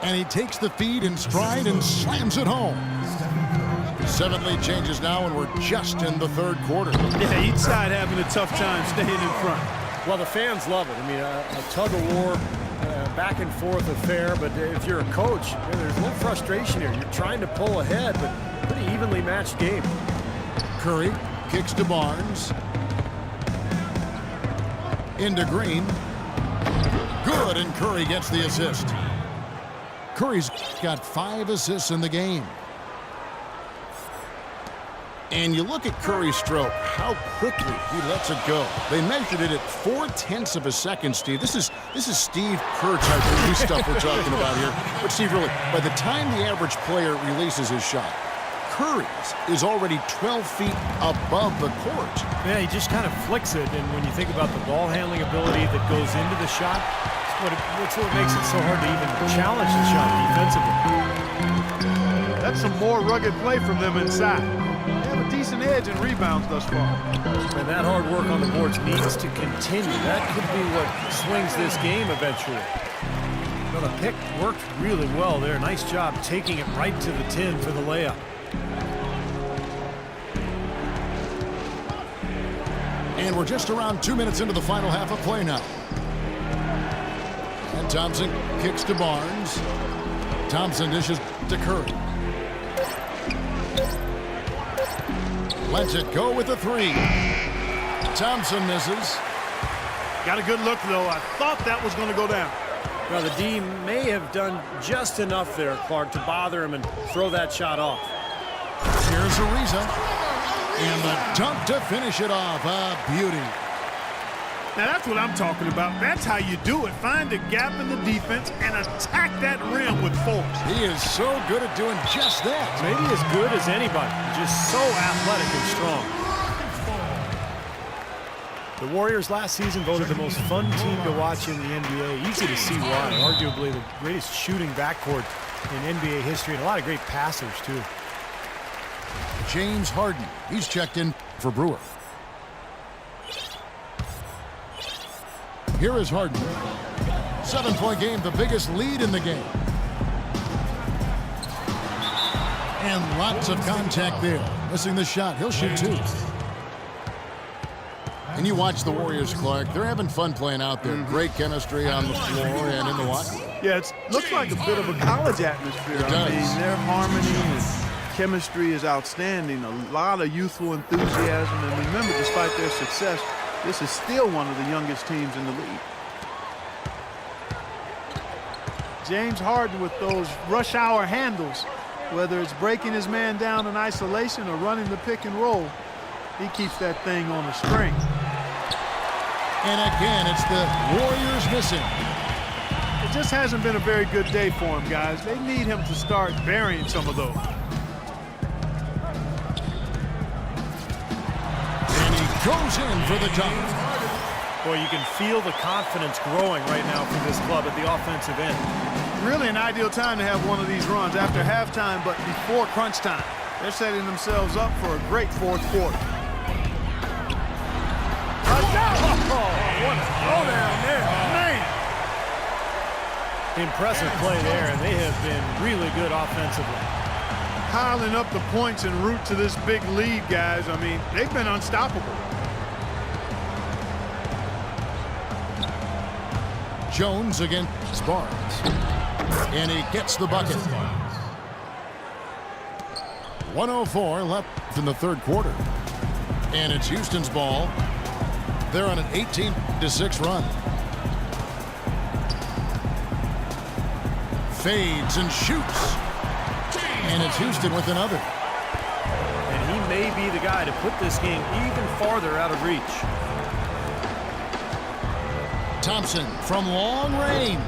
And he takes the feed in stride and slams it home. 7 lead changes now, and we're just in the third quarter. Yeah, each side having a tough time staying in front. Well, the fans love it. I mean, a tug-of-war, back and forth affair. But if you're a coach, there's no frustration here. You're trying to pull ahead, but pretty evenly matched game. Curry kicks to Barnes. Into Green. Good, and Curry gets the assist. Curry's got 5 assists in the game. And you look at Curry's stroke, how quickly he lets it go. They measured it at 0.4 of a second, Steve. This is Steve Kerr type of new stuff we're talking about here. But Steve, really, by the time the average player releases his shot, Curry's is already 12 feet above the court. Yeah, he just kind of flicks it, and when you think about the ball handling ability that goes into the shot, it's what makes it so hard to even challenge the shot defensively. That's some more rugged play from them inside. They have a decent edge in rebounds thus far. And that hard work on the boards needs to continue. That could be what swings this game eventually. Well, the pick worked really well there. Nice job taking it right to the 10 for the layup. And we're just around 2 minutes into the final half of play now. And Thompson kicks to Barnes. Thompson dishes to Curry. Lets it go with the 3. Thompson misses. Got a good look, though. I thought that was going to go down. Well, the D may have done just enough there, Clark, to bother him and throw that shot off. Here's Ariza. And the dunk to finish it off. A beauty. Now, that's what I'm talking about. That's how you do it. Find a gap in the defense and attack that rim with force. He is so good at doing just that. Maybe as good as anybody. Just so athletic and strong. The Warriors last season voted the most fun team to watch in the NBA. Easy to see why. Arguably the greatest shooting backcourt in NBA history, and a lot of great passers, too. James Harden. He's checked in for Brewer. Here is Harden. 7-point game, the biggest lead in the game. And lots of contact there. Missing the shot. He'll shoot 2. And you watch the Warriors, Clark. They're having fun playing out there. Great chemistry on the floor and in the watch. Yeah, it looks like a bit of a college atmosphere. It does. I mean, their harmony and chemistry is outstanding. A lot of youthful enthusiasm. And remember, despite their success, this is still one of the youngest teams in the league. James Harden with those rush hour handles, whether it's breaking his man down in isolation or running the pick and roll, he keeps that thing on a string. And again, it's the Warriors missing. It just hasn't been a very good day for him, guys. They need him to start burying some of those. And he goes in for the dunk. Boy, you can feel the confidence growing right now for this club at the offensive end. Really an ideal time to have one of these runs after halftime, but before crunch time. They're setting themselves up for a great fourth quarter. What a throwdown there, man! Impressive play there, and they have been really good offensively. Piling up the points en route to this big lead, guys. I mean, they've been unstoppable. Jones against Barnes. And he gets the bucket. 1:04 left in the third quarter. And it's Houston's ball. They're on an 18-6 run. Fades and shoots. And it's Houston with another. And he may be the guy to put this game even farther out of reach. Thompson from long range.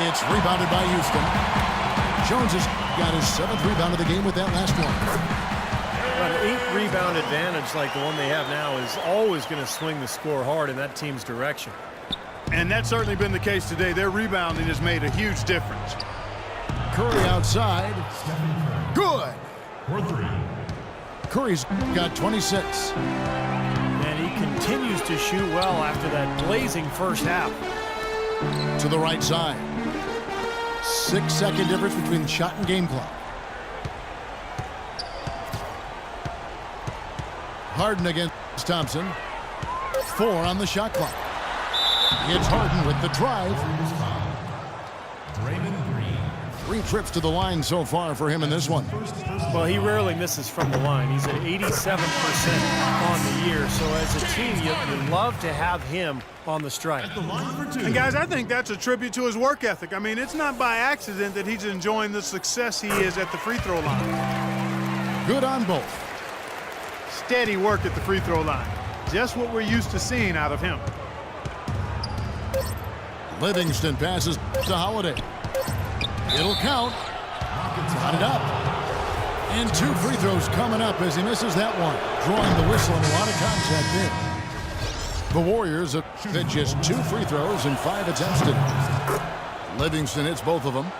It's rebounded by Houston. Jones has got his 7th rebound of the game with that last one. An 8-rebound advantage like the one they have now is always going to swing the score hard in that team's direction. And that's certainly been the case today. Their rebounding has made a huge difference. Curry outside. Good. Curry's got 26. And he continues to shoot well after that blazing first half. To the right side. 6-second difference between the shot and game clock. Harden against Thompson. 4 on the shot clock. It's Harden with the drive. 3 trips to the line so far for him in this one. Well, he rarely misses from the line. He's at 87% on the year. So as a team, you love to have him on the strike. And guys, I think that's a tribute to his work ethic. I mean, it's not by accident that he's enjoying the success he is at the free throw line. Good on both. Steady work at the free throw line. Just what we're used to seeing out of him. Livingston passes to Holiday. It'll count. Got it up. And 2 free throws coming up as he misses that one. Drawing the whistle and a lot of contact there. The Warriors have hit just 2 free throws and 5 attempts today. Livingston hits both of them.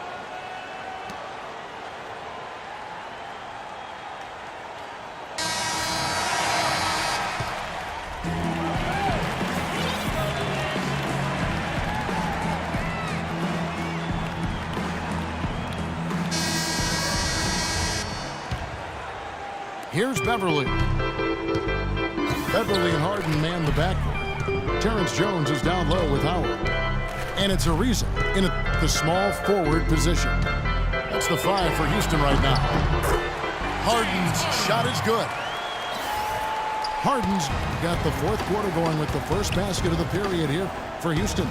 Here's Beverly. Beverly and Harden man the backcourt. Terrence Jones is down low with Howard. And it's Ariza in the small forward position. That's the 5 for Houston right now. Harden's shot is good. Harden's got the 4th quarter going with the first basket of the period here for Houston.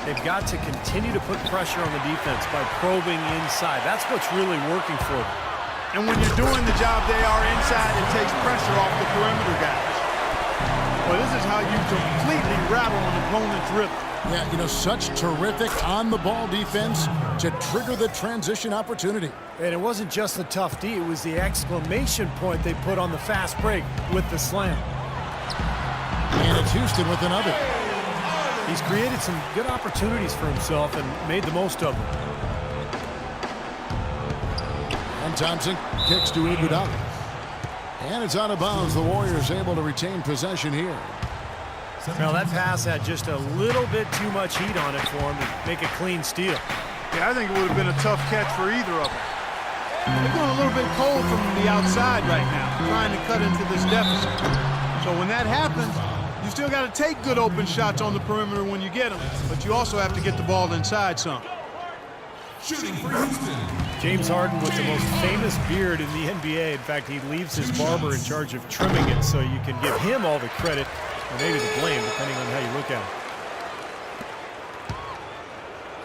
They've got to continue to put pressure on the defense by probing inside. That's what's really working for them. And when you're doing the job they are inside, it takes pressure off the perimeter guys. Well, this is how you completely rattle an opponent's rhythm. Yeah, you know, such terrific on-the-ball defense to trigger the transition opportunity. And it wasn't just the tough D, it was the exclamation point they put on the fast break with the slam. And it's Houston with another. He's created some good opportunities for himself and made the most of them. And Thompson kicks to Iguodala. And it's out of bounds. The Warriors able to retain possession here. Now that pass had just a little bit too much heat on it for him to make a clean steal. Yeah, I think it would have been a tough catch for either of them. They're going a little bit cold from the outside right now, trying to cut into this deficit. So when that happens, you still got to take good open shots on the perimeter when you get them, but you also have to get the ball inside some. Shooting for Houston. James Harden with the most famous beard in the NBA. In fact, he leaves his barber in charge of trimming it, so you can give him all the credit, or maybe the blame, depending on how you look at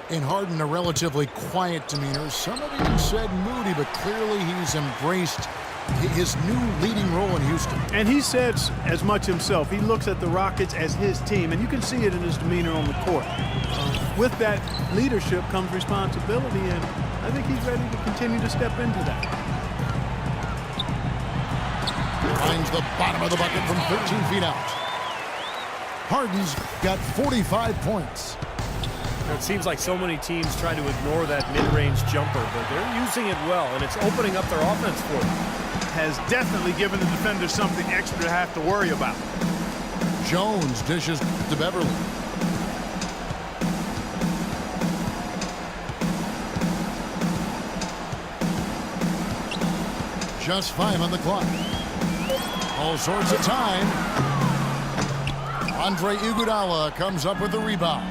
it. In Harden, a relatively quiet demeanor. Some have even said moody, but clearly he's embraced his new leading role in Houston. And he says as much himself. He looks at the Rockets as his team, and you can see it in his demeanor on the court. With that leadership comes responsibility, and I think he's ready to continue to step into that. Finds the bottom of the bucket from 13 feet out. Harden's got 45 points. It seems like so many teams try to ignore that mid-range jumper, but they're using it well, and it's opening up their offense for them. Has definitely given the defenders something extra to have to worry about. Jones dishes to Beverly. Just 5 on the clock. All sorts of time. Andre Iguodala comes up with the rebound.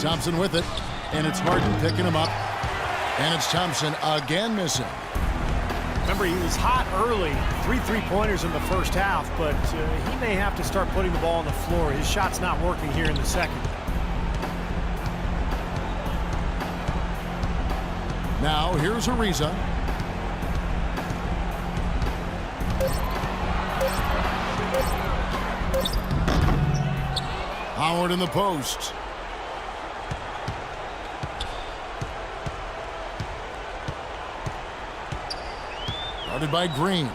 Thompson with it, and it's Harden picking him up. And it's Thompson again missing. Remember, he was hot early, 3 3-pointers in the first half, but he may have to start putting the ball on the floor. His shot's not working here in the second. Now, here's Ariza. Howard in the post. Guarded by Green.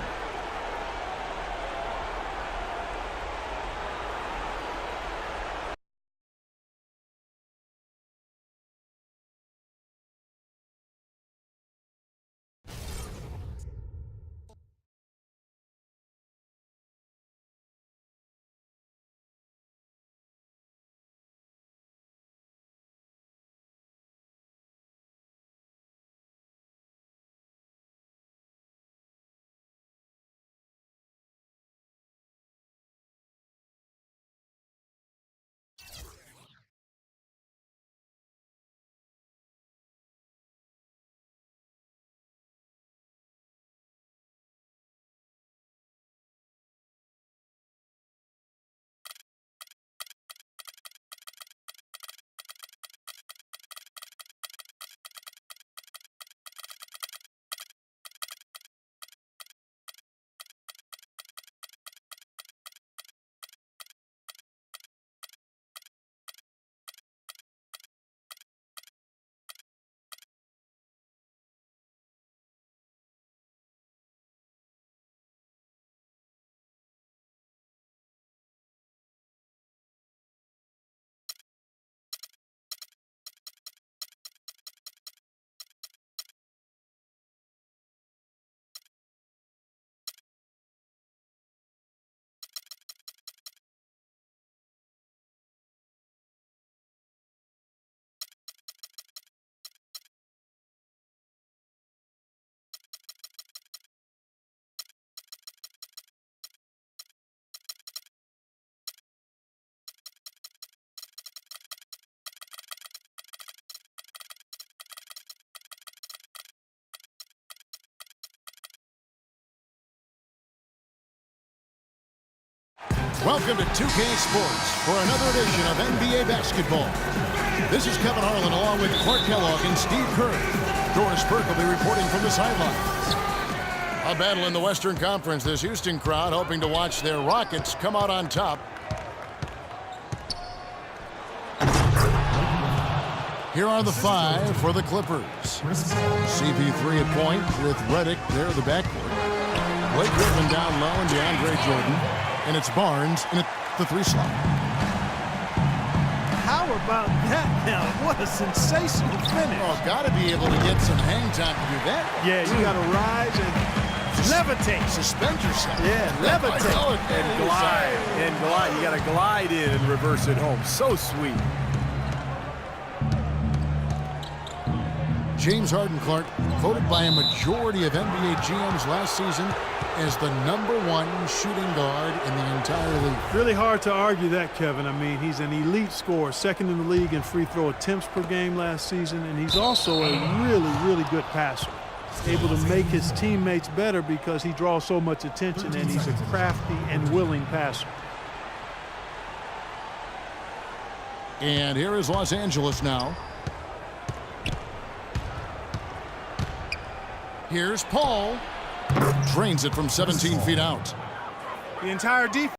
Welcome to 2K Sports for another edition of NBA basketball. This is Kevin Harlan along with Clark Kellogg and Steve Kerr. Doris Burke will be reporting from the sidelines. A battle in the Western Conference. This Houston crowd hoping to watch their Rockets come out on top. Here are the five for the Clippers. CP3 at point with Redick there at the backcourt. Blake Griffin down low and DeAndre Jordan. And it's Barnes in the 3 slot. How about that now? What a sensational finish. Oh, got to be able to get some hang time to do that. Yeah, you got to rise and levitate. Suspend yourself. Yeah, levitate. And glide. And glide. You got to glide in and reverse it home. So sweet. James Harden, Clark, voted by a majority of NBA GMs last season as the #1 shooting guard in the entire league. Really hard to argue that, Kevin. I mean, he's an elite scorer, second in the league in free throw attempts per game last season, and he's also a really, really good passer. Able to make his teammates better because he draws so much attention, and he's a crafty and willing passer. And here is Los Angeles now. Here's Paul. Drains it from 17 feet out. The entire defense.